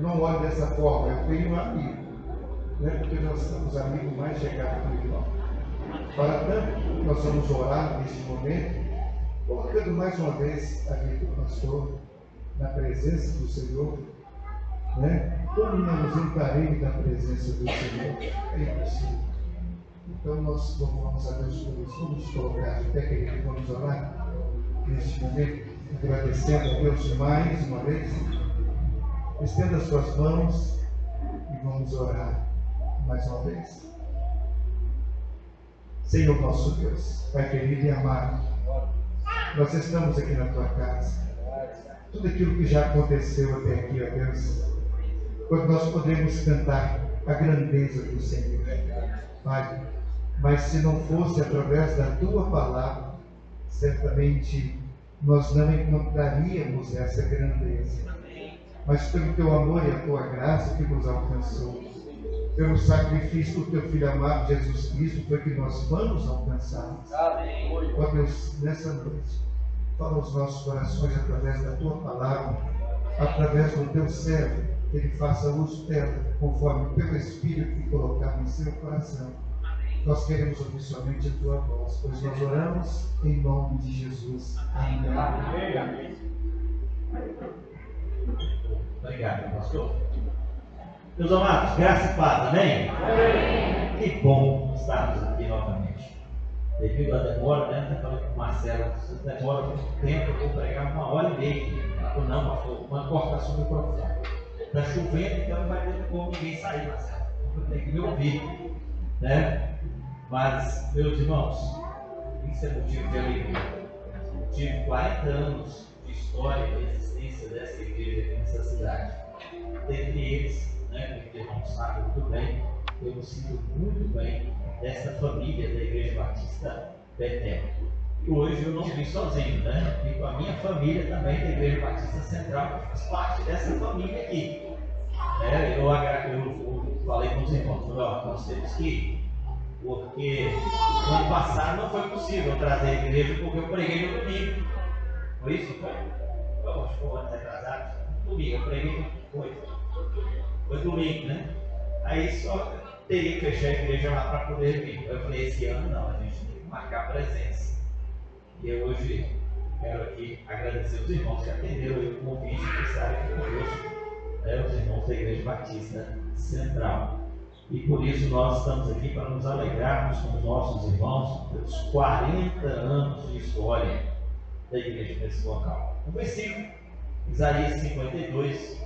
não olhe dessa forma, eu tenho um amigo, né? Porque nós somos amigos mais chegados do irmão. Para tanto, nós vamos orar neste momento, colocando mais uma vez a vida do pastor na presença do Senhor, né? Como não nos encaremos da presença do Senhor? É impossível. Então nós louvamos a Deus por isso. Vamos colocar de pé, querido, vamos orar neste momento, agradecendo a Deus mais uma vez. Estenda as suas mãos e vamos orar mais uma vez. Senhor nosso Deus, Pai querido e amado, nós estamos aqui na tua casa. Tudo aquilo que já aconteceu até aqui, ó Deus, quando nós podemos cantar a grandeza do Senhor, Pai, mas se não fosse através da tua palavra, certamente nós não encontraríamos essa grandeza. Mas pelo teu amor e a tua graça que nos alcançou, pelo sacrifício do teu Filho amado Jesus Cristo, foi que nós vamos alcançar. Ó Deus, nessa noite, fala aos nossos corações através da tua palavra, através do teu servo, que ele faça uso dela, conforme o teu Espírito que colocar no seu coração. Nós queremos ouvir somente a tua voz, pois nós oramos em nome de Jesus. Amém. Amém. Obrigado, pastor. Meus amados, graça e paz, amém? Amém. Que bom estarmos aqui novamente. Devido à demora, né? Eu falei com o Marcelo, se demora muito tempo, eu vou pregar 1h30. Não, uma corta sobre o microfone. Está chovendo, então não vai ter como ninguém sair, Marcelo. Eu tenho que me ouvir, né? Mas, meus irmãos, isso é motivo de alegria. Tive 40 anos de história e existência dessa igreja aqui nessa cidade. Dentre eles, né, que o irmão sabe muito bem, eu me sinto muito bem dessa família da Igreja Batista Betel. E hoje eu não vim sozinho, né? Vim com a minha família também da Igreja Batista Central, que faz parte dessa família aqui. Eu falei com os irmãos, nós temos que ir, porque no ano passado não foi possível eu trazer a igreja porque eu preguei no domingo. Foi isso? Eu acho que foi ano atrasado. Domingo, eu preguei no foi domingo, né? Aí só teria que fechar a igreja lá para poder vir. Eu falei, esse ano não, a gente tem que marcar presença. E eu hoje quero aqui agradecer os irmãos que atenderam o convite de estar aqui conosco, os irmãos da Igreja Batista Central. E por isso nós estamos aqui para nos alegrarmos com os nossos irmãos pelos 40 anos de história da igreja nesse local. Um versículo, Isaías 52,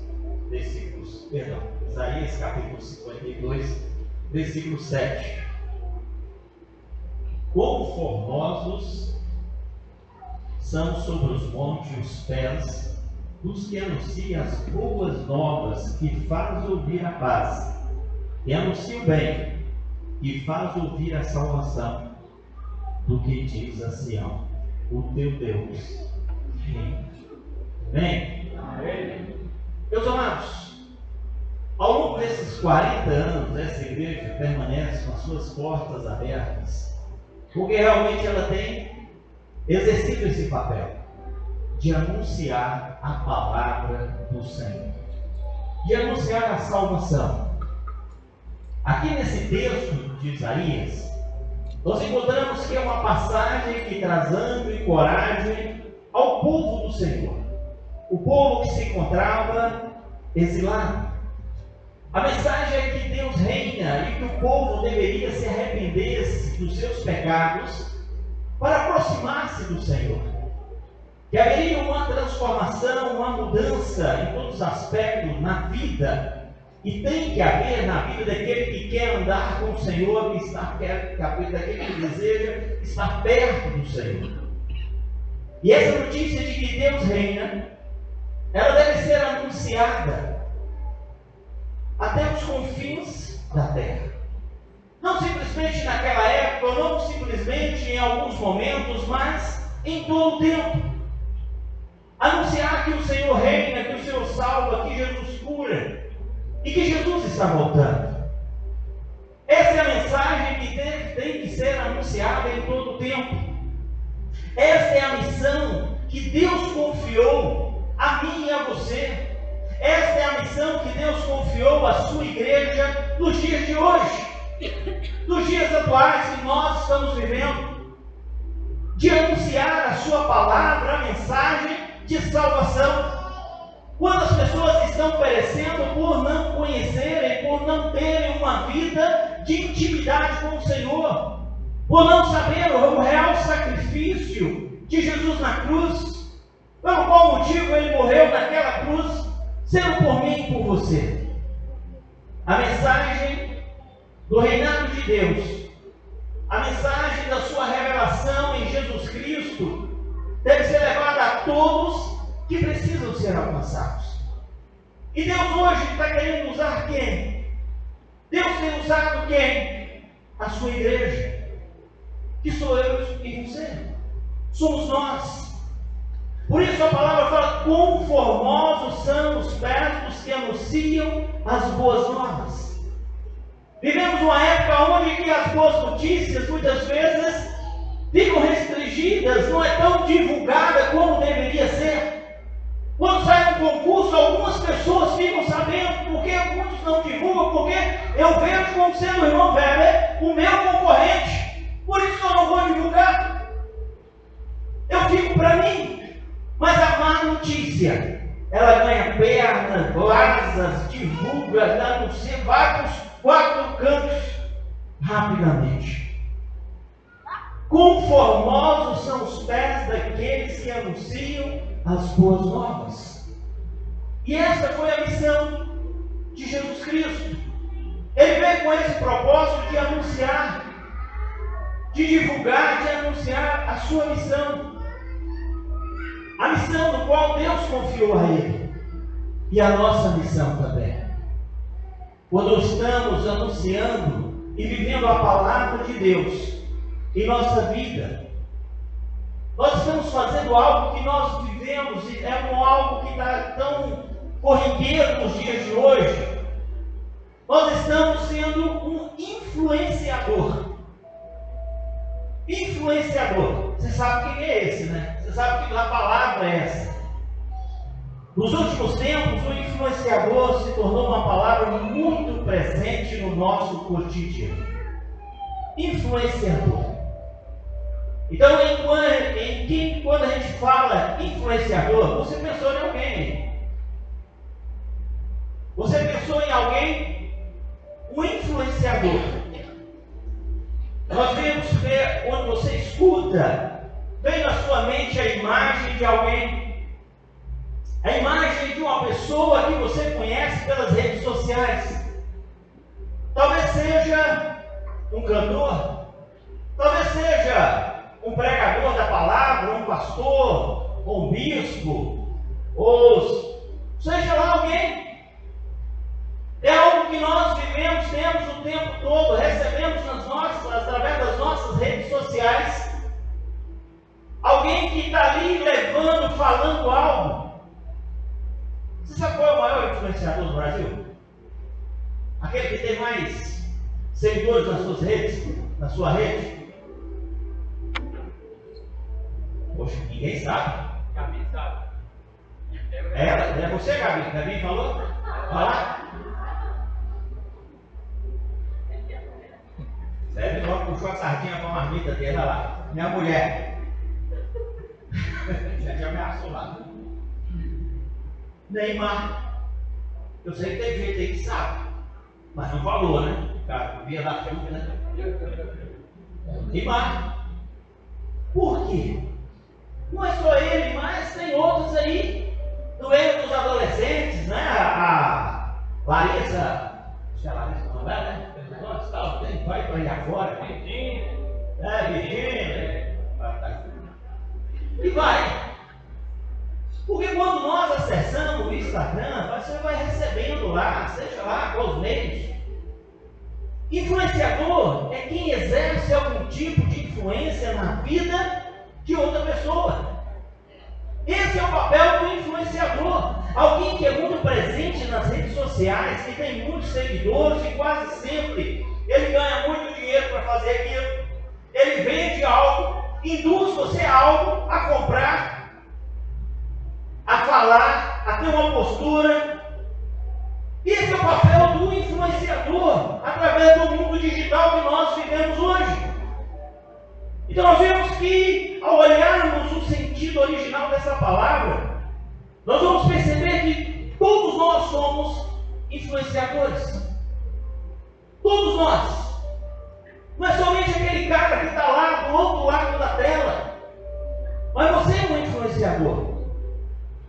Isaías capítulo 52, versículo 7. Como formosos são sobre os montes os pés dos que anunciam as boas novas, que faz ouvir a paz, e anuncia o bem, e faz ouvir a salvação, do que diz a Sião, o teu Deus. Amém? Amém. Meus amados, ao longo desses 40 anos, essa igreja permanece com as suas portas abertas, porque realmente ela tem exercido esse papel de anunciar a palavra do Senhor, de anunciar a salvação. Aqui nesse texto de Isaías, nós encontramos que é uma passagem que traz ânimo e coragem ao povo do Senhor, o povo que se encontrava exilado. A mensagem é que Deus reina e que o povo deveria se arrepender dos seus pecados para aproximar-se do Senhor. Que haveria uma transformação, uma mudança em todos os aspectos na vida, e tem que haver na vida daquele que quer andar com o Senhor, daquele que deseja estar perto do Senhor. E essa notícia de que Deus reina, ela deve ser anunciada até os confins da terra. Não simplesmente naquela época, não simplesmente em alguns momentos, mas em todo o tempo. Anunciar que o Senhor reina, que o Senhor salva, que Jesus cura e que Jesus está voltando. Essa é a mensagem que tem que ser anunciada em todo o tempo. Essa é a missão que Deus confiou a mim e a você. esta é a missão que Deus confiou à sua igreja nos dias de hoje, nos dias atuais que nós estamos vivendo, de anunciar a sua palavra, a mensagem de salvação. Quando as pessoas estão perecendo por não conhecerem, por não terem uma vida de intimidade com o Senhor, por não saber o real sacrifício de Jesus na cruz, pelo qual motivo ele morreu naquela cruz, sendo por mim e por você. A mensagem do reinado de Deus, a mensagem da sua revelação em Jesus Cristo, deve ser levada a todos que precisam ser alcançados. E Deus hoje está querendo usar quem? Deus tem usado quem? A sua igreja, que sou eu e você, somos nós. Por isso a palavra fala: quão formosos são os pés dos que anunciam as boas novas. Vivemos uma época onde que as boas notícias muitas vezes ficam restringidas, não é tão divulgada como deveria ser. Quando sai um concurso, algumas pessoas ficam sabendo, porque muitos não divulgam, porque eu vejo como sendo o irmão Weber o meu concorrente, por isso eu não vou divulgar. Eu fico para mim. Mas a má notícia, ela ganha pernas, asas, divulga, anuncia, vai para os 4 cantos rapidamente. Quão formosos são os pés daqueles que anunciam as boas novas. E essa foi a missão de Jesus Cristo. Ele veio com esse propósito de anunciar, de divulgar, de anunciar a sua missão. A missão no qual Deus confiou a ele. E a nossa missão também. Quando estamos anunciando e vivendo a palavra de Deus em nossa vida, nós estamos fazendo algo que nós vivemos, e é algo que está tão corriqueiro nos dias de hoje. Nós estamos sendo um influenciador. Influenciador. Você sabe quem é esse, né? Você sabe que a palavra é essa. Nos últimos tempos, o influenciador se tornou uma palavra muito presente no nosso cotidiano. Influenciador. Então, quando a gente fala influenciador, você pensou em alguém. Você pensou em alguém, um influenciador. Nós devemos ver, quando você escuta, vem na sua mente a imagem de alguém. A imagem de uma pessoa que você conhece pelas redes sociais. Talvez seja um cantor, talvez seja um pregador da palavra, um pastor, ou um bispo, ou seja lá alguém. É algo que nós vivemos, temos o tempo todo, recebemos através das nossas redes sociais. Alguém que está ali levando, falando algo. Você sabe qual é o maior influenciador do Brasil? Aquele que tem mais seguidores nas suas redes, na sua rede? Poxa, ninguém sabe. Gabi sabe. É você, Gabi? Gabi falou? Falar? Sério, logo puxou a sardinha para a marmita dele, olha lá. Minha mulher. Já ameaçou lá. Neymar. Eu sei que tem gente aí que sabe, mas não falou, né? Cara, via da filme, né? Neymar. Por quê? Não é só ele, mas tem outros aí. No meio dos adolescentes, né? A Larissa. Acho que é a Larissa, não é, né? Vai para aí agora. Virgínia. Virgínia. E vai. Porque quando nós acessamos o Instagram, você vai recebendo lá, seja lá quais meios. Influenciador é quem exerce algum tipo de influência na vida de outra pessoa. Esse é o papel do influenciador. Alguém que é muito presente nas redes sociais, que tem muitos seguidores e quase sempre ele ganha muito dinheiro para fazer aquilo. Ele vende algo, induz você a algo, a comprar, a falar, a ter uma postura. através do mundo digital que nós vivemos hoje. Então nós vemos que, ao olharmos o sentido original dessa palavra, nós vamos perceber que todos nós somos influenciadores. Todos nós. Não é somente aquele cara que está lá do outro lado da tela, mas você é um influenciador.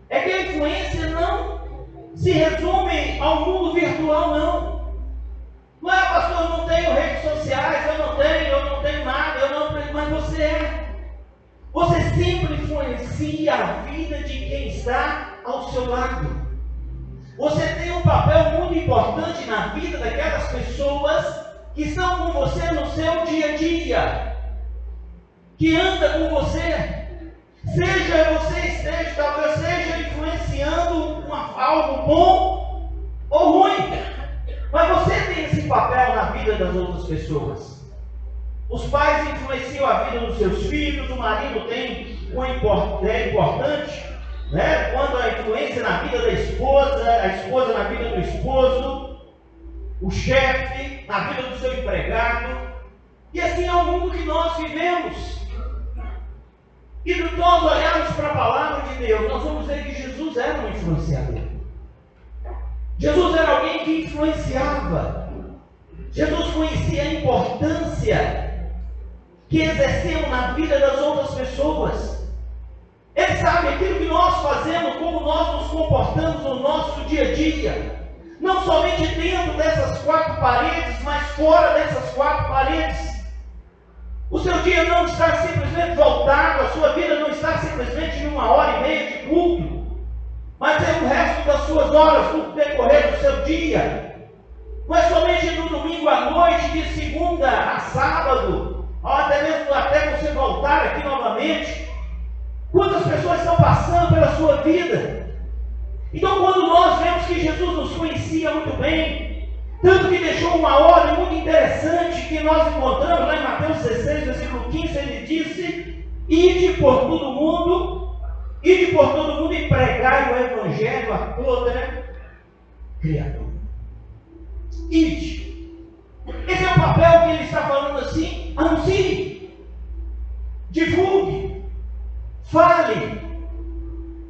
É que a influência não se resume ao mundo virtual, não. Não é, pastor, eu não tenho redes sociais, eu não tenho nada, mas você é. Você sempre influencia a vida de quem está ao seu lado. Você tem um papel muito importante na vida daquelas pessoas que estão com você no seu dia a dia, que anda com você. Seja você esteja, talvez seja influenciando algo bom ou ruim, mas você tem esse papel na vida das outras pessoas. Os pais influenciam a vida dos seus filhos, o marido tem é importante, né? Quando a influência na vida da esposa, a esposa na vida do esposo, o chefe na vida do seu empregado, e assim é o mundo que nós vivemos. E se nós olharmos para a palavra de Deus, nós vamos ver que Jesus era um influenciador. Jesus era alguém que influenciava. Jesus conhecia a importância que exerciam na vida das outras pessoas. Ele sabe aquilo que nós fazemos, como nós nos comportamos no nosso dia a dia. Não somente dentro dessas quatro paredes, mas fora dessas quatro paredes. O seu dia não está simplesmente voltado, a sua vida não está simplesmente em 1h30 de culto, mas é o resto das suas horas no decorrer do seu dia. Não é somente no domingo à noite, de segunda a sábado, ou até mesmo até você voltar aqui novamente. Quantas pessoas estão passando pela sua vida? Então, quando nós vemos que Jesus nos conhecia muito bem, tanto que deixou uma ordem muito interessante que nós encontramos lá em Mateus 16, versículo 15, ele disse: ide por todo mundo e pregai o evangelho a toda criatura. Ide. Esse é o papel que ele está falando assim: anuncie, divulgue, fale.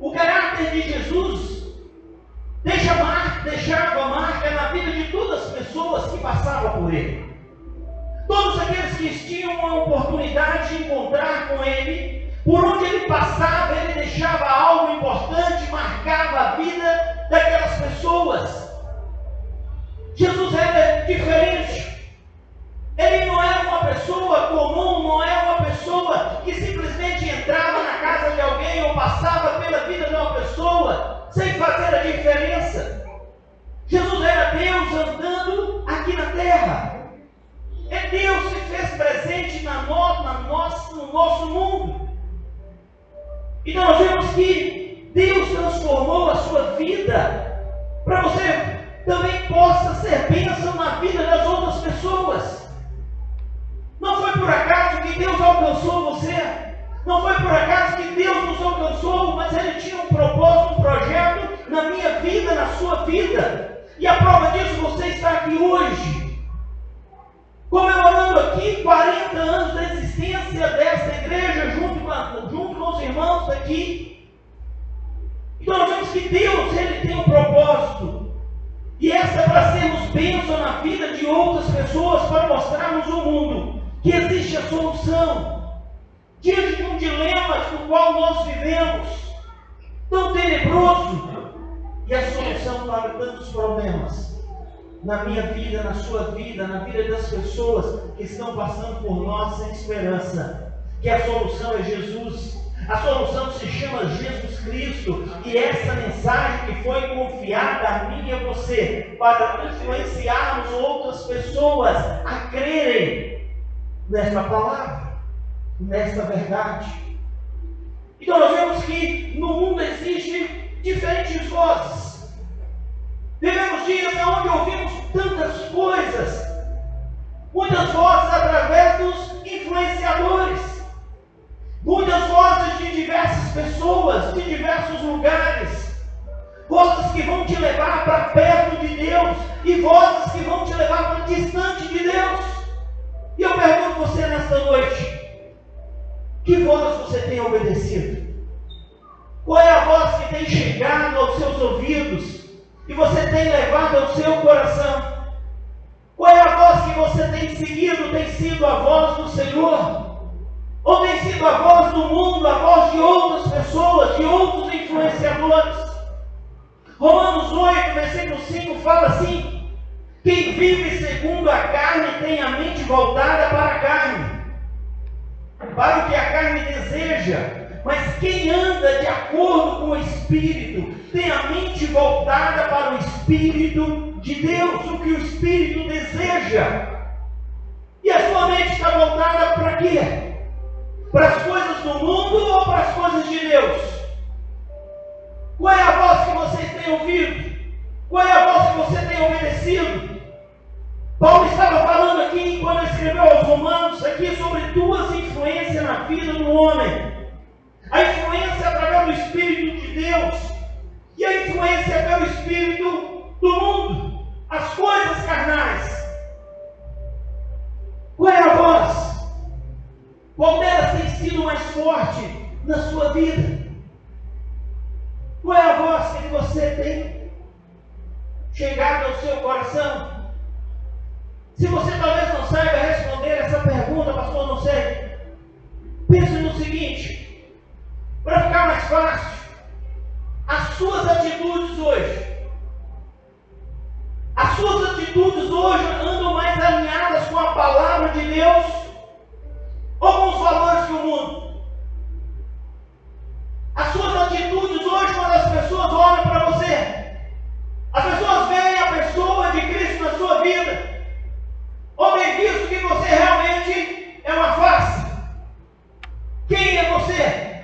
O caráter de Jesus deixava marca na vida de todas as pessoas que passavam por ele. Todos aqueles que tinham a oportunidade de encontrar com ele, por onde ele passava, ele deixava algo importante, marcava a vida daquelas pessoas. Jesus era diferente. Ele não era uma pessoa comum, não era uma pessoa que simplesmente entrava na casa de alguém ou passava pela vida de uma pessoa sem fazer a diferença. Jesus era Deus andando aqui na terra. É Deus que fez presente no nosso mundo. Então nós vemos que Deus transformou a sua vida para você também possa ser bênção na vida das outras pessoas. Não foi por acaso que Deus alcançou você. Não foi por acaso que Deus nos alcançou, mas Ele tinha um propósito, um projeto na minha vida, na sua vida. E a prova disso, você está aqui hoje, comemorando aqui 40 anos da existência desta igreja, junto com os irmãos daqui. Então nós vemos que Deus, Ele tem um propósito. E essa é para sermos bênção na vida de outras pessoas, para mostrarmos ao mundo que existe a solução. Diante de um dilema no qual nós vivemos, tão tenebroso, e a solução para tantos problemas, na minha vida, na sua vida, na vida das pessoas que estão passando por nós sem esperança, que a solução é Jesus. A solução se chama Jesus Cristo, e essa mensagem que foi confiada a mim e a você, para influenciarmos outras pessoas a crerem nesta palavra, nesta verdade. Então nós vemos que no mundo existem diferentes vozes. Vivemos dias onde ouvimos tantas coisas, muitas vozes através dos influenciadores, muitas vozes de diversas pessoas, de diversos lugares, vozes que vão te levar para perto de Deus e vozes que vão te levar para distante de Deus. E eu pergunto a você nesta noite: que voz você tem obedecido? Qual é a voz que tem chegado aos seus ouvidos e você tem levado ao seu coração? Qual é a voz que você tem seguido? Tem sido a voz do Senhor? Ou tem sido a voz do mundo, a voz de outras pessoas, de outros influenciadores? Romanos 8, versículo 5 fala assim: quem vive segundo a carne tem a mente voltada para a carne, para o que a carne deseja. Mas quem anda de acordo com o Espírito tem a mente voltada para o Espírito de Deus, o que o Espírito deseja. E a sua mente está voltada para quê? Para as coisas do mundo ou para as coisas de Deus? Qual é a voz que vocês têm ouvido? Qual é a voz que você tem obedecido? Paulo estava falando aqui, quando escreveu aos Romanos, aqui sobre duas influências na vida do homem. A influência através do Espírito de Deus e a influência pelo Espírito do mundo, as coisas carnais. Qual é a voz? Qual delas tem sido mais forte na sua vida? Qual é a voz que você tem chegado ao seu coração? Se você talvez não saiba responder essa pergunta, pastor, não sei, pense no seguinte: para ficar mais fácil, as suas atitudes hoje andam mais alinhadas com a palavra de Deus ou com os valores do mundo? As suas atitudes hoje, quando as pessoas olham para você, as pessoas veem a pessoa de Cristo na sua vida, ou tem visto que você realmente é uma face? Quem é você?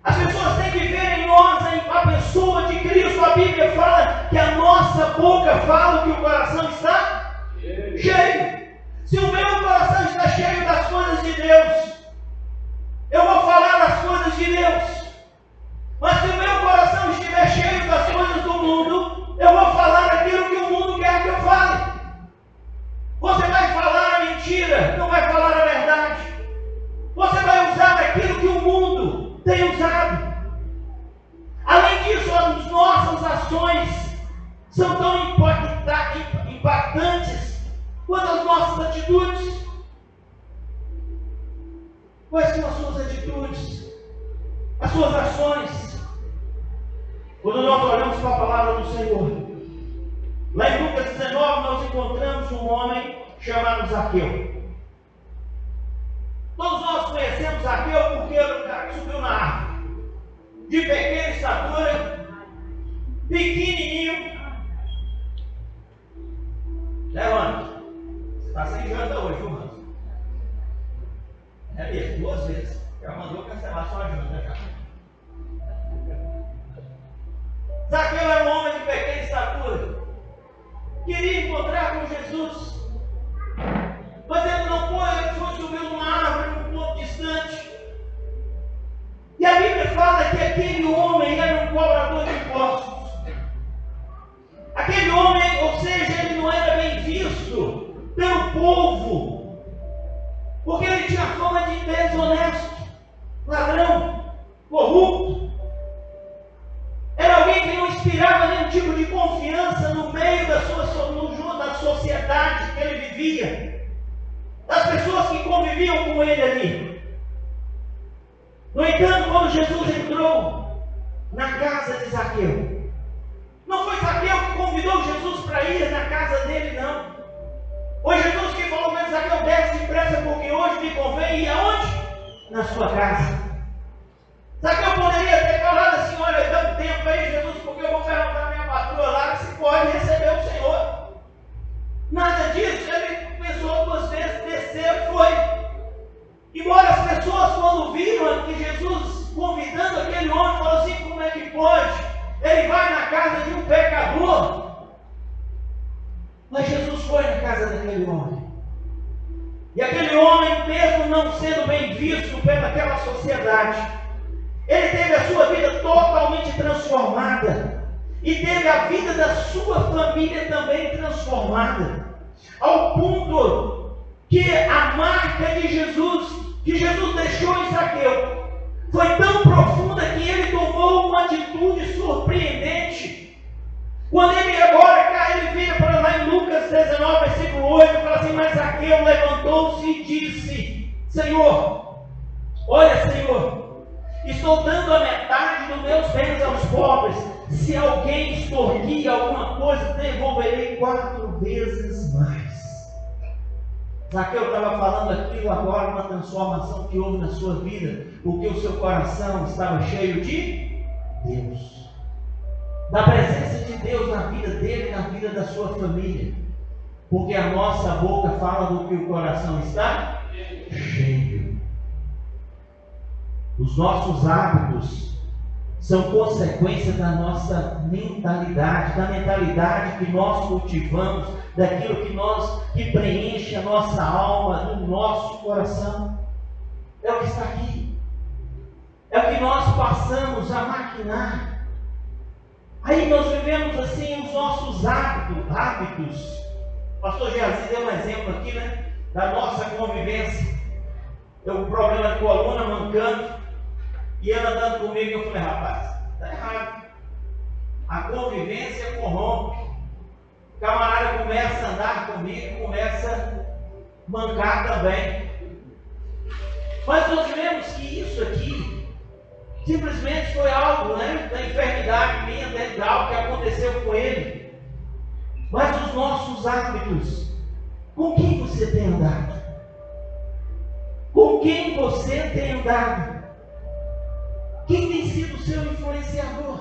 As pessoas têm que ver em nós a pessoa de Cristo. A Bíblia fala que a nossa boca fala o que o coração está cheio. Se o meu coração está cheio das coisas de Deus, eu vou falar das coisas de Deus. Mas se o meu coração estiver cheio das coisas do mundo, eu vou falar aquilo que o mundo quer que eu fale. Você vai falar a mentira, não vai falar a verdade. Você vai usar aquilo que o mundo tem usado. Além disso, as nossas ações são tão impactantes quanto as nossas atitudes. Quais são as suas atitudes? As suas ações? Quando nós olhamos para a palavra do Senhor, lá em Lucas 19, nós encontramos um homem chamado Zaqueu. Todos nós conhecemos Zaqueu porque era o cara que subiu na árvore, de pequena estatura, pequenininho. Levanta. Você está sem janta hoje, viu, mano? É mesmo, 2 vezes. Já mandou cancelar sua janta, já. Zaqueu era um homem de pequena estatura. Queria encontrar com Jesus. Mas ele não foi, ele foi subir numa árvore, num ponto distante. E a Bíblia fala que aquele homem era um cobrador de impostos. Aquele homem, ou seja, ele não era bem visto pelo povo, porque ele tinha fama de desonesto, ladrão, corrupto. Era alguém que não inspirava nenhum tipo de confiança no meio da sociedade que ele vivia, das pessoas que conviviam com ele ali. No entanto, quando Jesus entrou na casa de Zaqueu, não foi Zaqueu que convidou Jesus para ir na casa dele, não. Foi Jesus que falou para Zaqueu: desce depressa, porque hoje me convém ir aonde? Na sua casa. Zaqueu poderia ter falado assim: olha, dá um tempo aí, Jesus, porque eu vou perguntar à minha patroa lá se pode receber o Senhor. Nada disso. Ele pensou 2 vezes, desceu, foi. Embora as pessoas, quando viram que Jesus convidando aquele homem, falaram assim: como é que pode? Ele vai na casa de um pecador. Mas Jesus foi na casa daquele homem. E aquele homem, mesmo não sendo bem visto pelaquela sociedade, Ele teve a sua vida totalmente transformada. E teve a vida da sua família também transformada. Ao ponto que a marca de Jesus, que Jesus deixou em Zaqueu, foi tão profunda que ele tomou uma atitude surpreendente. Quando ele agora cai, ele vira para lá em Lucas 19, versículo 8, e fala assim: mas Zaqueu levantou-se e disse: Senhor, olha, Senhor, estou dando a metade dos meus bens aos pobres. Se alguém extorquir alguma coisa, devolverei 4 vezes mais. Zaqueu estava falando aquilo agora, uma transformação que houve na sua vida, porque o seu coração estava cheio de Deus, da presença de Deus na vida dele e na vida da sua família, porque a nossa boca fala do que o coração está cheio. Os nossos hábitos são consequência da nossa mentalidade, da mentalidade que nós cultivamos, daquilo que preenche a nossa alma, do nosso coração. É o que está aqui. É o que nós passamos a maquinar. Aí nós vivemos assim os nossos hábitos. O pastor Geazi deu um exemplo aqui, né? Da nossa convivência. Eu com problema de coluna, mancando. E ele andando comigo, eu falei: rapaz, está errado. A convivência corrompe. O camarada começa a andar comigo, começa a mancar também. Mas nós vemos que isso aqui simplesmente foi algo, né, da enfermidade minha, de algo que aconteceu com ele. Mas os nossos hábitos, com quem você tem andado? Com quem você tem andado? Quem tem sido o seu influenciador?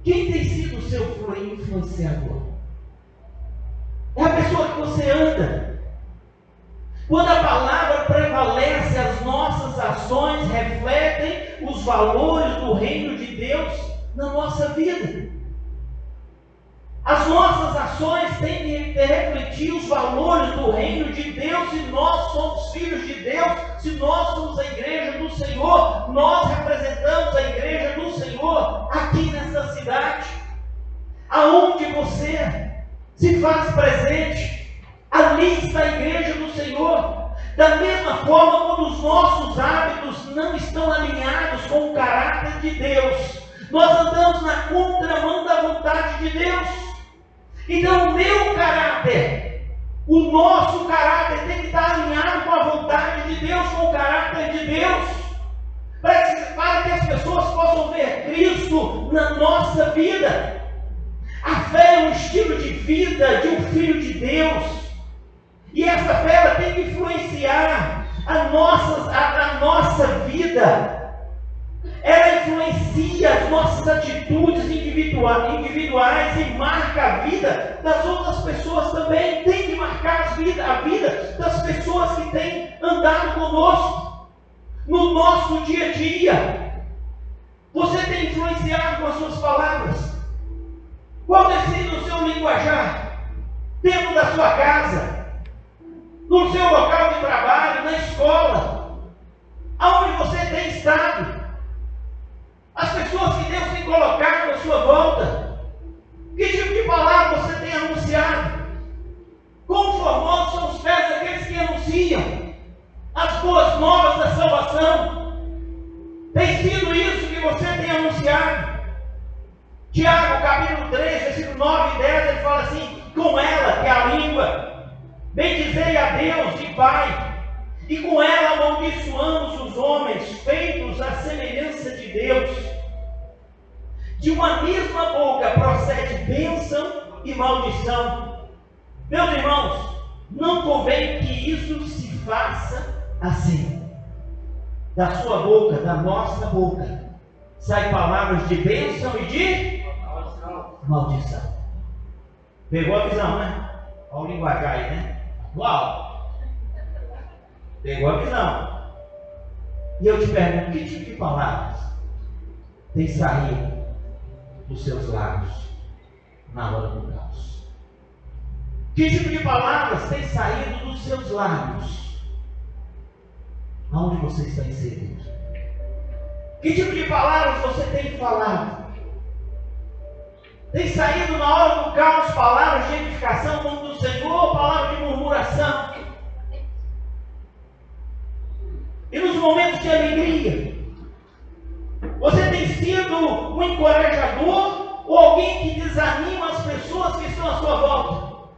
Quem tem sido o seu influenciador? É a pessoa que você anda. Quando a palavra prevalece, as nossas ações refletem os valores do reino de Deus na nossa vida. As nossas ações têm que refletir os valores do reino de Deus. Se nós somos filhos de Deus, se nós somos a igreja do Senhor, nós representamos a igreja do Senhor aqui nessa cidade. Aonde você se faz presente, ali está a igreja do Senhor. Da mesma forma, quando os nossos hábitos não estão alinhados com o caráter de Deus, nós andamos na contramão da vontade de Deus. Então o meu caráter, o nosso caráter tem que estar alinhado com a vontade de Deus, com o caráter de Deus, para que as pessoas possam ver Cristo na nossa vida. A fé é um estilo de vida de um filho de Deus, e essa fé ela tem que influenciar a nossa vida. Ela influencia as nossas atitudes individuais e marca a vida das outras pessoas também. Tem que marcar a vida das pessoas que têm andado conosco no nosso dia a dia. Você tem influenciado com as suas palavras? Qual tem sido o seu linguajar? Dentro da sua casa, no seu local de trabalho, na escola, aonde você tem estado? As pessoas que Deus tem colocado à sua volta, que tipo de palavra você tem anunciado? Quão formosos são os pés daqueles que anunciam as boas novas da salvação? Tem sido isso que você tem anunciado? Tiago, capítulo 3, versículo 9 e 10, ele fala assim: com ela, que é a língua, bendizei a Deus e Pai, e com ela amaldiçoamos os homens, feitos à semelhança de Deus. De uma mesma boca procede bênção e maldição. Meus irmãos, não convém que isso se faça assim. Da sua boca, da nossa boca, saem palavras de bênção e de maldição. Pegou a visão, né? Olha o linguajar aí, né? Uau! Pegou a visão. E eu te pergunto, que tipo de palavras tem saído dos seus lábios na hora do caos? Que tipo de palavras tem saído dos seus lábios aonde você está inserido? Que tipo de palavras você tem falado? Tem saído na hora do caos palavras de edificação, como do Senhor, ou palavras de murmuração? E nos momentos de alegria, você tem sido um encorajador ou alguém que desanima as pessoas que estão à sua volta?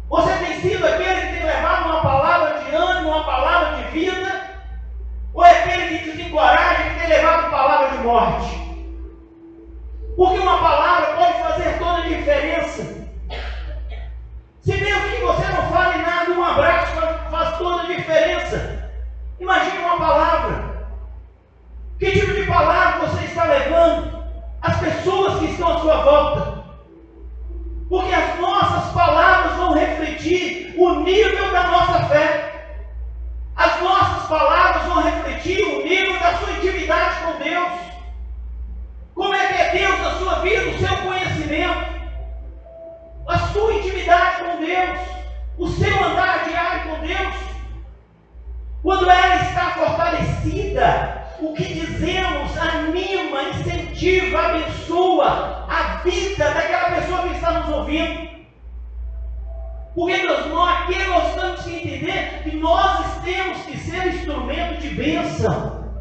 Você tem sido aquele que tem levado uma palavra de ânimo, uma palavra de vida? Ou é aquele que desencoraja, que tem levado palavra de morte? Porque uma palavra pode fazer toda a diferença. Se mesmo que você não fale nada, um abraço faz toda a diferença. Imagine uma palavra. Que tipo de palavra você está levando às pessoas que estão à sua volta? Porque as nossas palavras vão refletir o nível da nossa fé. As nossas palavras vão refletir o nível da sua intimidade com Deus. Como é que é Deus na sua vida, o seu conhecimento, a sua intimidade com Deus, o seu andar diário com Deus? Quando ela está fortalecida, o que dizemos anima, incentiva, abençoa a vida daquela pessoa que está nos ouvindo. Porque nós temos que entender que nós temos que ser instrumento de bênção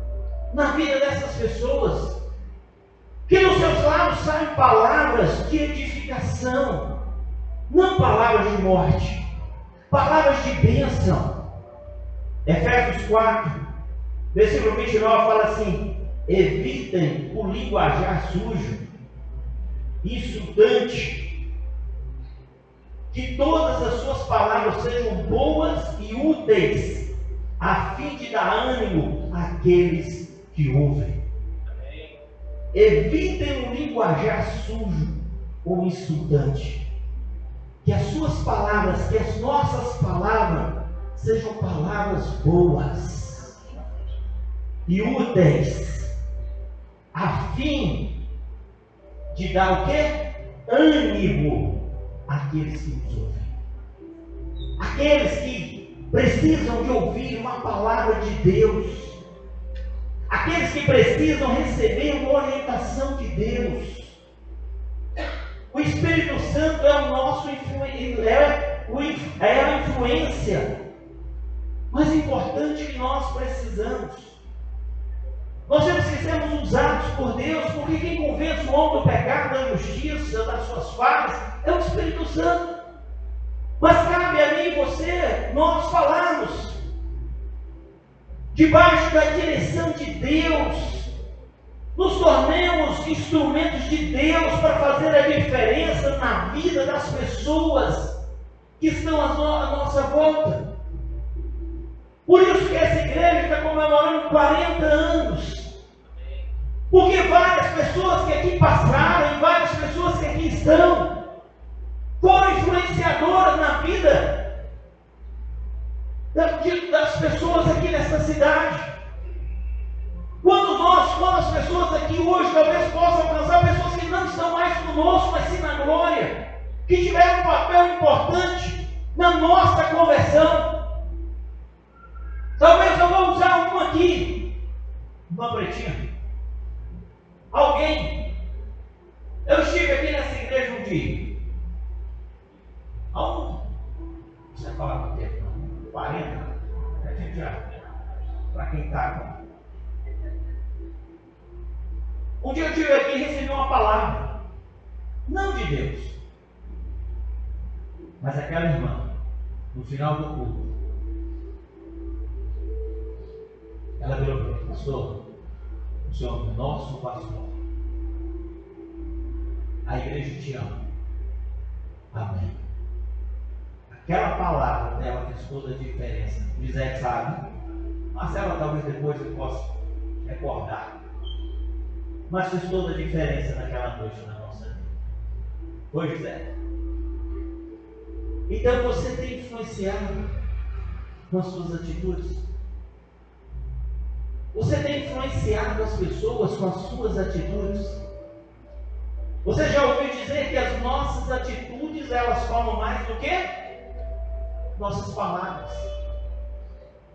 na vida dessas pessoas. Que dos seus lábios saem palavras de edificação, não palavras de morte, palavras de bênção. Efésios 4, versículo 29 fala assim: evitem o linguajar sujo, insultante, que todas as suas palavras sejam boas e úteis, a fim de dar ânimo àqueles que ouvem. Evitem o linguajar sujo ou insultante. Que as suas palavras, que as nossas palavras sejam palavras boas e úteis, a fim de dar o quê? Ânimo àqueles que nos ouvem. Aqueles que precisam de ouvir uma palavra de Deus. Aqueles que precisam receber uma orientação de Deus. O Espírito Santo é o nosso é a influência mais importante que nós precisamos. Nós temos que sermos usados por Deus, porque quem convence o homem do pecado, da injustiça, das suas falhas, é o Espírito Santo. Mas cabe a mim e você, nós falarmos debaixo da direção de Deus, nos tornemos instrumentos de Deus para fazer a diferença na vida das pessoas que estão à nossa volta. Por isso que essa igreja está comemorando 40 anos, porque várias pessoas que aqui passaram e várias pessoas que aqui estão foram influenciadoras na vida das pessoas aqui nessa cidade. Quando as pessoas aqui hoje talvez possam alcançar pessoas que não estão mais conosco, mas sim na glória, que tiveram um papel importante na nossa conversão. Talvez eu vou usar uma aqui, uma pretinha. Alguém, eu estive aqui nessa igreja um dia. Você fala com tempo? 40? A gente já, para quem está. Um dia eu estive aqui e recebi uma palavra, não de Deus, mas aquela irmã, no final do culto, ela virou para mim: pastor, o senhor é nosso pastor, a igreja te ama, amém. Aquela palavra dela fez toda a diferença. José sabe, Marcela talvez depois eu possa recordar, mas fez toda a diferença naquela noite na nossa vida. Foi, José? Então você tem influenciado com as suas atitudes. Você tem influenciado as pessoas com as suas atitudes. Você já ouviu dizer que as nossas atitudes, elas falam mais do que nossas palavras.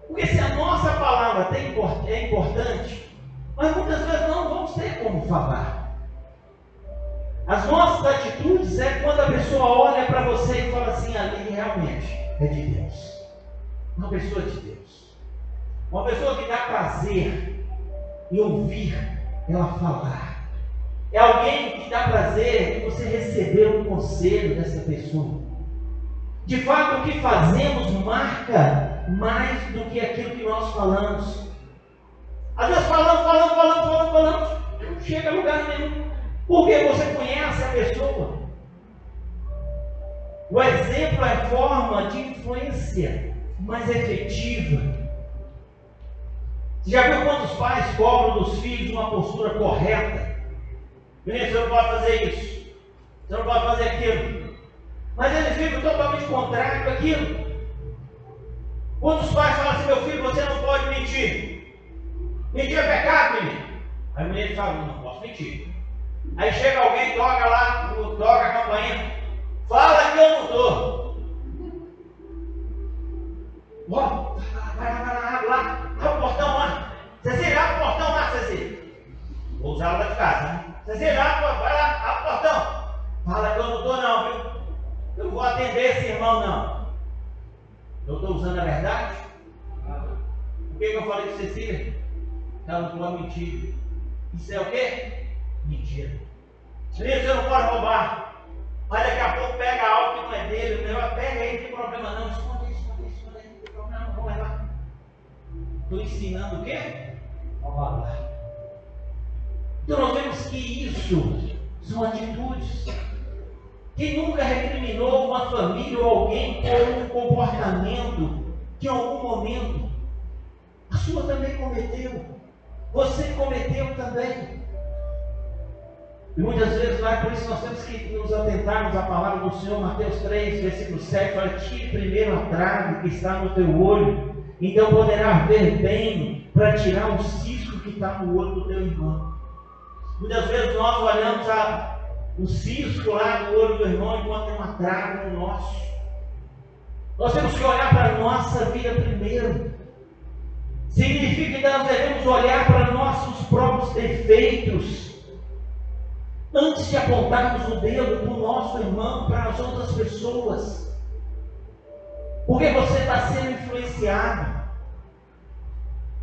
Porque se a nossa palavra é importante, mas muitas vezes não vamos ter como falar. As nossas atitudes é quando a pessoa olha para você e fala assim, ali realmente é de Deus. Uma pessoa de Deus. Uma pessoa que dá prazer em ouvir ela falar. É alguém que dá prazer em você receber um conselho dessa pessoa. De fato, o que fazemos marca mais do que aquilo que nós falamos. Às vezes falamos, não chega a lugar nenhum. Porque você conhece a pessoa. O exemplo é forma de influência mais efetiva. Você já viu quando os pais cobram dos filhos uma postura correta? Menino, você não pode fazer isso, você não pode fazer aquilo. Mas eles vivem totalmente contrário àquilo. Quando os pais falam assim, meu filho, você não pode mentir. Mentir é pecado, menino. Aí o menino fala, não posso mentir. Aí chega alguém, toca lá, toca a campainha, fala que eu não estou. Ó, vai lá, abre o portão lá. Cecília, abre o portão lá, Cecília. Vou usar ela de casa, né? Cecília, vai lá, abre o portão. Fala que eu não estou não, viu? Eu não vou atender esse irmão não. Eu estou usando a verdade? O que eu falei com Cecília? Ela não pode mentir. Isso é o quê? Mentira. Você não pode roubar. Mas daqui a pouco pega algo que não é dele. O negócio pega aí, não tem problema não. Esconde aí, não tem problema não. Vamos lá. Estou ensinando o quê? Roubar. Então nós vemos que isso são atitudes. Quem nunca recriminou uma família ou alguém por um comportamento que em algum momento a sua também cometeu, você cometeu também. E muitas vezes não é por isso que nós temos que nos atentarmos à palavra do Senhor, Mateus 3, versículo 7, fala, tire primeiro a trave que está no teu olho, então poderás ver bem para tirar o cisco que está no olho do teu irmão. Muitas vezes nós olhamos o cisco lá no olho do irmão enquanto tem uma trave no nosso. Nós temos que olhar para a nossa vida primeiro. Significa que nós devemos olhar para nossos próprios defeitos antes de apontarmos o dedo para o nosso irmão, para as outras pessoas. Porque você está sendo influenciado.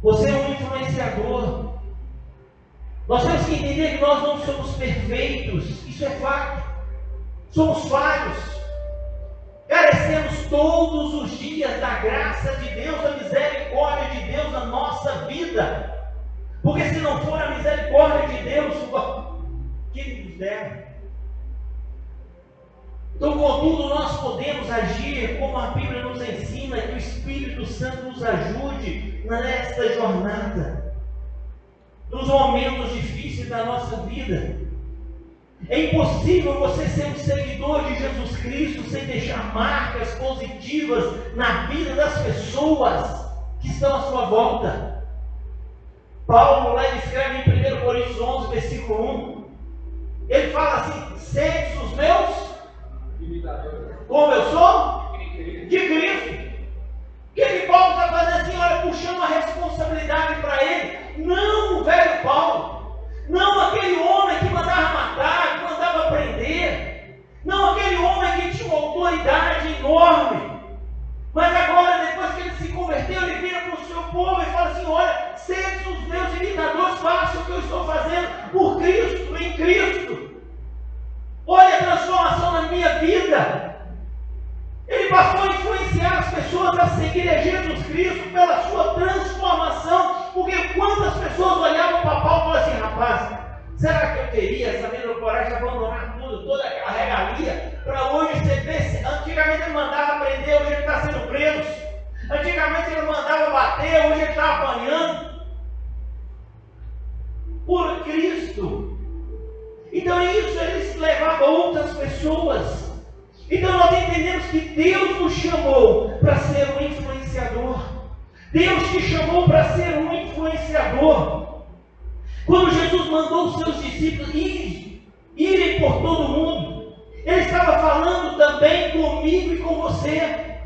Você é um influenciador. Nós temos que entender que nós não somos perfeitos. Isso é fato. Somos falhos. Carecemos todos os dias da graça de Deus, da misericórdia de Deus na nossa vida. Porque se não for a misericórdia de Deus, que nos dera. Então, contudo, nós podemos agir como a Bíblia nos ensina, que o Espírito Santo nos ajude nesta jornada, nos momentos difíceis da nossa vida. É impossível você ser um seguidor de Jesus Cristo sem deixar marcas positivas na vida das pessoas que estão à sua volta. Paulo lá escreve em 1 Coríntios 11, versículo 1. Ele fala assim, sede os meus imitadores. Como eu sou? De Cristo. O que Paulo está fazendo assim? Olha, puxando uma responsabilidade para ele. Não o velho Paulo. Não aquele homem que mandava matar, que mandava prender. Não aquele homem que tinha uma autoridade enorme. Mas agora, depois que ele se converteu, ele vira para o seu povo e fala assim, olha, sede os meus imitadores, façam o que eu estou fazendo por Cristo, em Cristo. Olha a transformação na minha vida. Ele passou a influenciar as pessoas a seguirem a Jesus Cristo pela sua transformação. Porque quantas pessoas olhavam para Paulo e falavam assim, rapaz, será que eu teria essa mesma coragem de abandonar tudo, toda aquela regalia, para hoje ser desse? Antigamente ele mandava prender, hoje ele está sendo preso. Antigamente ele mandava bater, hoje ele está apanhando. Por Cristo. Então isso eles levavam a outras pessoas. Então nós entendemos que Deus nos chamou para ser um influenciador. Deus te chamou para ser um influenciador. Quando Jesus mandou os seus discípulos irem por todo mundo, Ele estava falando também comigo e com você.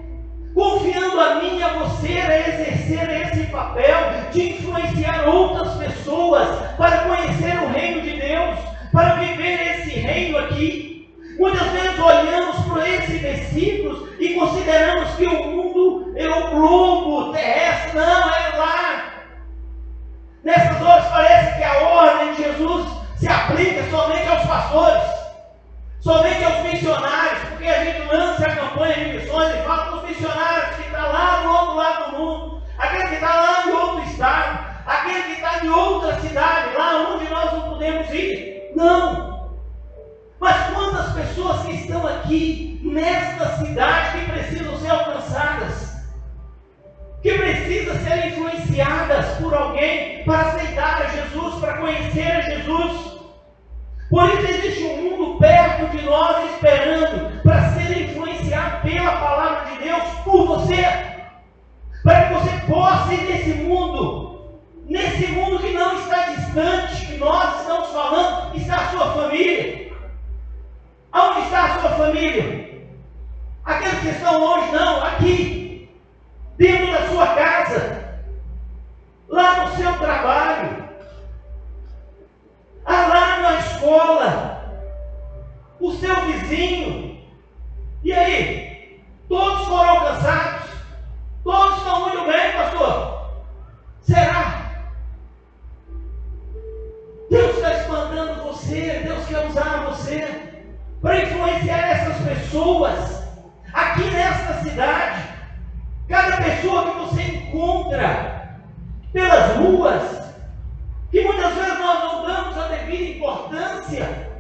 confiando a mim e a você a exercer esse papel de influenciar outras pessoas para conhecer o reino de Deus, para viver esse reino aqui. Muitas vezes olhamos para esses versículos e consideramos que o mundo é o globo terrestre. Não, é lá. Nessas horas parece que a ordem de Jesus se aplica somente aos pastores, somente aos missionários, porque a gente lança a campanha de missões e fala para os missionários que estão lá do outro lado do mundo, aquele que está lá em outro estado, aquele que está em outra cidade, lá onde nós não podemos ir. Não! Mas quantas pessoas que estão aqui, nesta cidade, que precisam ser alcançadas, que precisam ser influenciadas por alguém para aceitar a Jesus, para conhecer a Jesus. Por isso existe um mundo perto de nós esperando para ser influenciado pela palavra de Deus por você, para que você possa ir nesse mundo que não está distante, que nós estamos falando, está a sua família. Aonde está a sua família? Aqueles que estão longe, não, aqui, dentro da sua casa, lá no seu trabalho, lá na escola, o seu vizinho. E aí? Todos foram alcançados? Todos estão muito bem, pastor? Será? Deus está expandando você, Deus quer usar você para influenciar essas pessoas aqui nesta cidade. Cada pessoa que você encontra pelas ruas, que muitas vezes nós não damos a devida importância.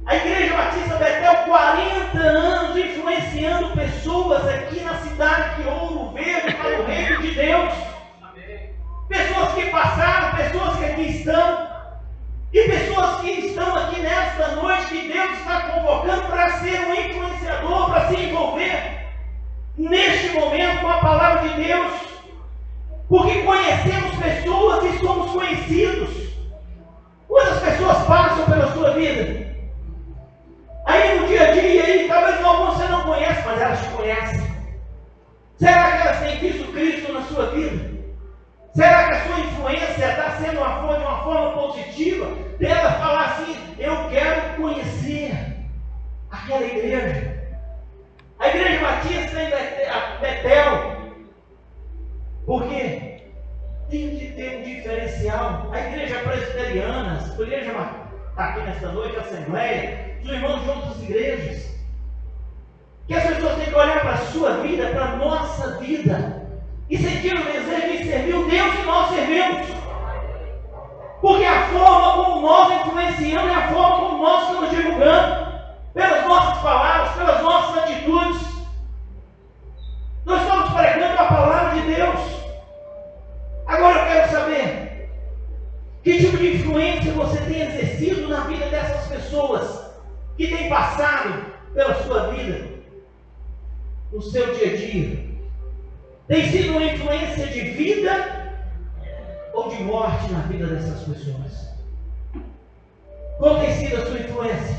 A Igreja Batista Betel, 40 anos influenciando pessoas aqui na cidade de Ouro Verde para o reino de Deus. Pessoas que passaram, pessoas que aqui estão, e pessoas que estão aqui nesta noite, que Deus está convocando para ser um influenciador, para se envolver neste momento com a palavra de Deus. Porque conhecemos pessoas e somos conhecidos. Quantas pessoas passam pela sua vida? Aí no dia a dia, aí, talvez alguns você não conhece, mas elas te conhecem. Será que elas têm visto Cristo na sua vida? Será que a sua influência está sendo de uma forma positiva? Dela falar assim, eu quero conhecer aquela igreja. A Igreja Batista em Betel. Porque tem que ter um diferencial. A igreja presbiteriana, a igreja está aqui nesta noite, a Assembleia, os irmãos de outras igrejas, que as pessoas têm que olhar para a sua vida, para a nossa vida, e sentir o desejo de servir o Deus que nós servimos. Porque a forma como nós influenciamos é a forma como nós estamos divulgando, pelas nossas palavras, pelas nossas atitudes. Nós estamos pregando a palavra de Deus. Agora eu quero saber que tipo de influência você tem exercido na vida dessas pessoas que têm passado pela sua vida, no seu dia a dia. Tem sido uma influência de vida ou de morte na vida dessas pessoas? Qual tem sido a sua influência?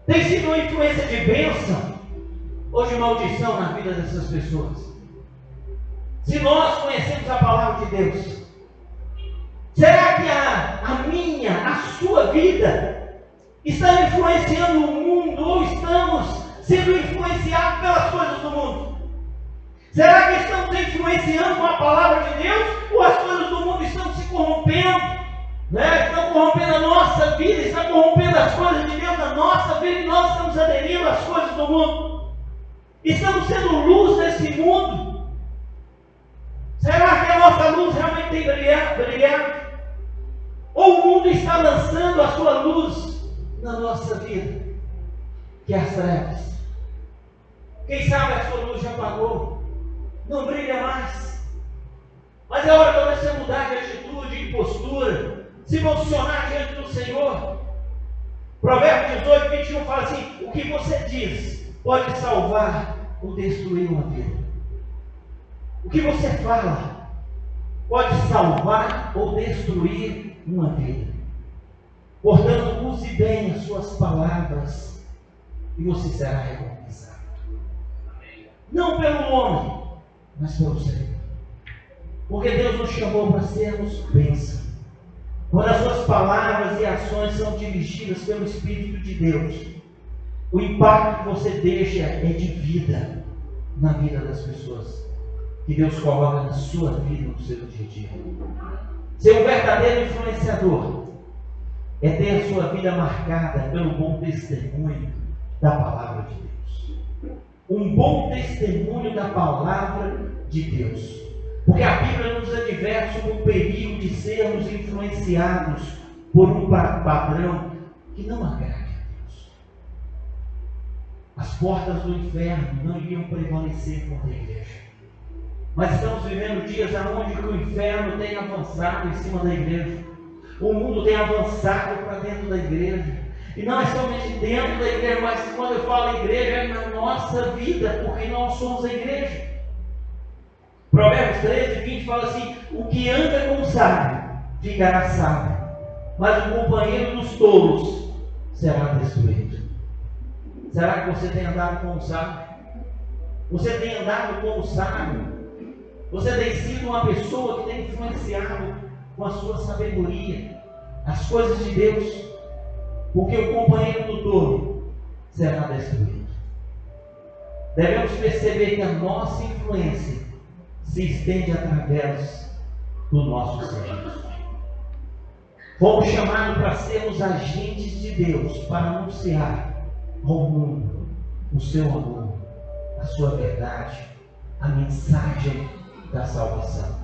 Tem sido uma influência de bênção ou de maldição na vida dessas pessoas? Se nós conhecemos a palavra de Deus, será que a minha, a sua vida está influenciando o mundo ou estamos sendo influenciados pelas coisas do mundo? Será que estamos influenciando com a palavra de Deus ou as coisas do mundo estão se corrompendo? Estão corrompendo a nossa vida, estão corrompendo as coisas de Deus na nossa vida e nós estamos aderindo às coisas do mundo? Estamos sendo luz nesse mundo? Será que a nossa luz realmente tem brilhado? Ou o mundo está lançando a sua luz na nossa vida, que é as trevas? Quem sabe a sua luz já apagou, não brilha mais. Mas é hora para você mudar de atitude, de postura, se posicionar diante do Senhor. Provérbios 18, 21 fala assim: o que você diz pode salvar ou destruir uma vida. O que você fala pode salvar ou destruir uma vida. Portanto, use bem as suas palavras e você será recompensado. Não pelo homem, mas pelo Senhor. Porque Deus nos chamou para sermos bênção. Quando as suas palavras e ações são dirigidas pelo Espírito de Deus, o impacto que você deixa é de vida na vida das pessoas que Deus coloca na sua vida, no seu dia a dia. Ser um verdadeiro influenciador é ter a sua vida marcada pelo bom testemunho da palavra de Deus. Um bom testemunho da palavra de Deus. Porque a Bíblia nos adverte sobre o perigo de sermos influenciados por um padrão que não agrade a Deus. As portas do inferno não iriam prevalecer contra a igreja. Mas estamos vivendo dias onde o inferno tem avançado em cima da igreja. O mundo tem avançado para dentro da igreja. E não é somente dentro da igreja, mas quando eu falo igreja, é na nossa vida, porque nós somos a igreja. Provérbios 13, 20 fala assim: o que anda com o sábio ficará sábio, mas o companheiro dos tolos será destruído. Será que você tem andado com o sábio? Você tem andado com o sábio? Você tem sido uma pessoa que tem influenciado com a sua sabedoria as coisas de Deus? Porque o companheiro do tolo será destruído. Devemos perceber que a nossa influência se estende através do nosso serviço. Fomos chamados para sermos agentes de Deus, para anunciar ao mundo o seu amor, a sua verdade, a mensagem da salvação.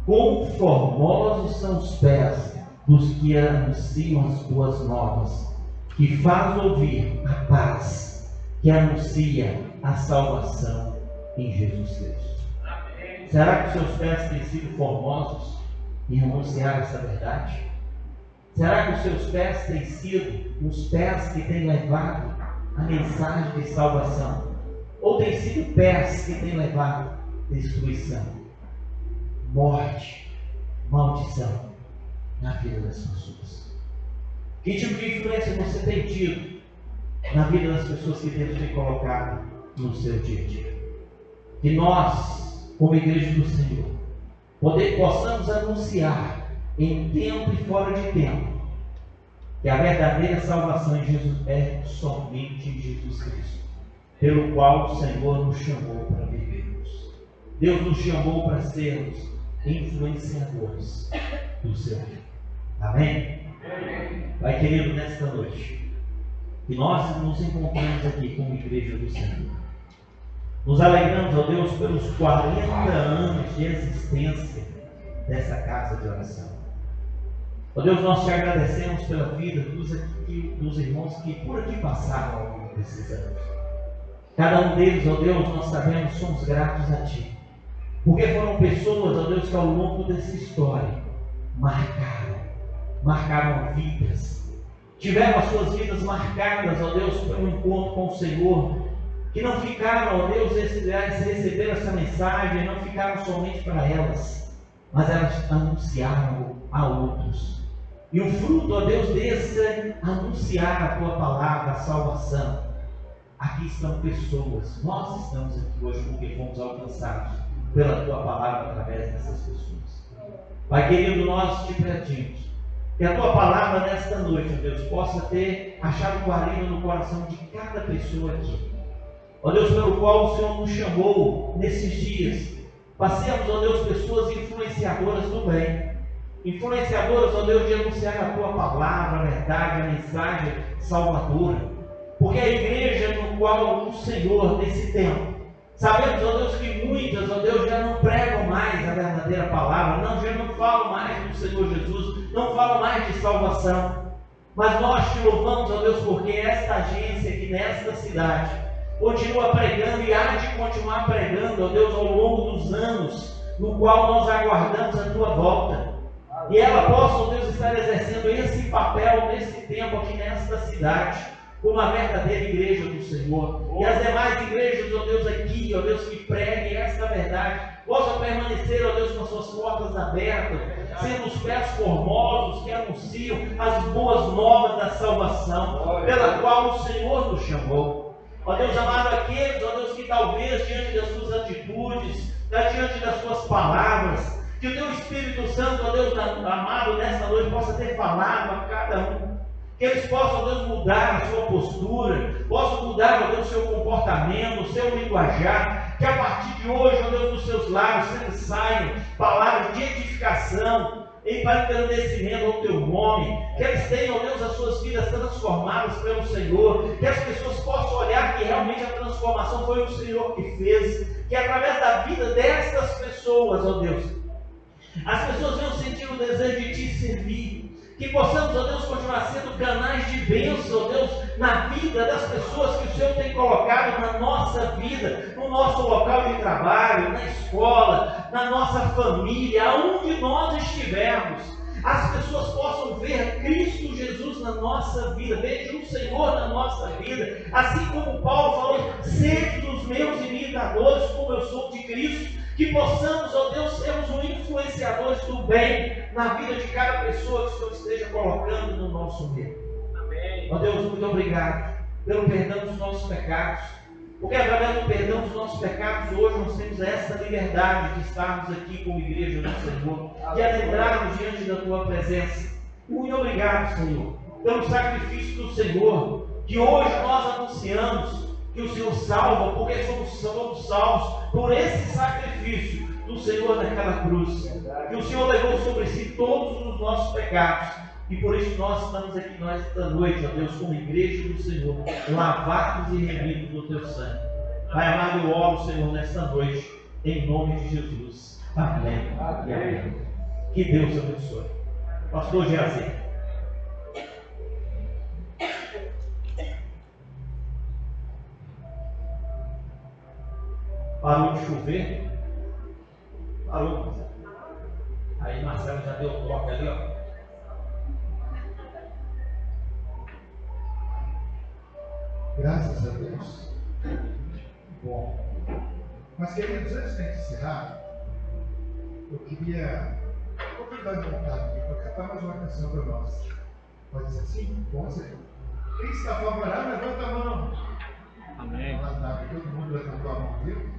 Quão formosos são os pés dos que anunciam as boas novas, que faz ouvir a paz, que anuncia a salvação em Jesus Cristo. Será que os seus pés têm sido formosos em anunciar essa verdade? Será que os seus pés têm sido os pés que têm levado a mensagem de salvação? Ou têm sido pés que têm levado destruição, morte, maldição na vida das pessoas? Que tipo de influência você tem tido na vida das pessoas que Deus tem colocado no seu dia a dia? Que nós, como igreja do Senhor, possamos anunciar em tempo e fora de tempo que a verdadeira salvação em Jesus é somente em Jesus Cristo, pelo qual o Senhor nos chamou para vivermos. Deus nos chamou para sermos influenciadores do seu reino. Amém? Pai querido, nesta noite, que nós nos encontramos aqui como igreja do Senhor. Nos alegramos, ó Deus, pelos 40 anos de existência dessa casa de oração. Ó Deus, nós te agradecemos pela vida dos irmãos que por aqui passaram ao longo desses anos. Cada um deles, ó Deus, nós sabemos, somos gratos a Ti. Porque foram pessoas, ó Deus, que ao longo dessa história marcaram vidas. Tiveram as suas vidas marcadas, ó Deus, pelo encontro com o Senhor. Que não ficaram, ó Deus, receberam essa mensagem, não ficaram somente para elas, mas elas anunciaram a outros. E o fruto, ó Deus, desse anunciar a Tua palavra, a salvação. Aqui estão pessoas, nós estamos aqui hoje porque fomos alcançados pela Tua palavra através dessas pessoas. Pai querido, nós te pedimos que a Tua palavra nesta noite, ó Deus, possa ter achado guarida no coração de cada pessoa aqui. Ó Deus, pelo qual o Senhor nos chamou nesses dias, passemos, ó Deus, pessoas influenciadoras do bem, influenciadoras, ó Deus, de anunciar a Tua palavra, a verdade, a mensagem salvadora, porque a igreja no qual o Senhor, nesse tempo, sabemos, ó Deus, que muitas, ó Deus, já não pregam mais a verdadeira palavra, já não falam mais do Senhor Jesus, não falam mais de salvação, mas nós te louvamos, ó Deus, porque esta agência aqui nesta cidade continua pregando e há de continuar pregando, ó Deus, ao longo dos anos, no qual nós aguardamos a Tua volta. E ela possa, ó Deus, estar exercendo esse papel nesse tempo aqui nesta cidade, como a verdadeira igreja do Senhor. E as demais igrejas, ó Deus, aqui, ó Deus, que preguem esta verdade, possam permanecer, ó Deus, com as suas portas abertas, sendo os pés formosos que anunciam as boas novas da salvação, pela qual o Senhor nos chamou. Ó Deus amado, aqueles, ó Deus, que talvez diante das suas atitudes, diante das suas palavras, que o teu Espírito Santo, ó Deus amado, nesta noite possa ter falado a cada um. Que eles possam, ó Deus, mudar a sua postura, possam mudar, ó Deus, o seu comportamento, o seu linguajar. Que a partir de hoje, ó Deus, dos seus lábios sempre saiam palavras de edificação, em engrandecimento ao teu nome. Que eles tenham, ó Deus, as suas vidas transformadas pelo Senhor. Que as pessoas possam olhar que realmente a transformação foi o Senhor que fez. Que através da vida destas pessoas, ó Deus, as pessoas venham sentir o desejo de te servir. Que possamos, ó Deus, continuar sendo canais de bênção, ó Deus, na vida das pessoas que o Senhor tem colocado na nossa vida, no nosso local de trabalho, na escola, na nossa família, aonde nós estivermos. As pessoas possam ver Cristo Jesus na nossa vida, vejam o Senhor na nossa vida. Assim como Paulo falou, sede dos meus imitadores, como eu sou de Cristo. Que possamos, ó Deus, sermos os influenciadores do bem na vida de cada pessoa que o Senhor esteja colocando no nosso meio. Amém. Ó Deus, muito obrigado pelo perdão dos nossos pecados, porque através do perdão dos nossos pecados, hoje nós temos essa liberdade de estarmos aqui como igreja do Senhor, de adentrarmos diante da Tua presença. Muito obrigado, Senhor, pelo sacrifício do Senhor, que hoje nós anunciamos, que o Senhor salva, porque somos salvos por esse sacrifício do Senhor naquela cruz, que o Senhor levou sobre si todos os nossos pecados, e por isso nós estamos aqui, nós esta noite, ó Deus, como igreja do Senhor, lavados e remidos do teu sangue. Pai amado, eu oro, Senhor, nesta noite, em nome de Jesus. Amém. Amém. Que Deus abençoe. Pastor Geazi. Parou de chover? Parou. Aí Marcelo já deu toque ali, ó. Graças a Deus. Bom. Mas, queridos, antes de encerrar, eu queria convidar a vontade aqui para cantar mais uma canção para nós. Pode ser assim? Com certeza. Quem está favorável, levanta a mão. Amém. Todo mundo levantou a mão, viu?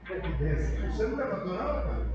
Você não levantou não, cara?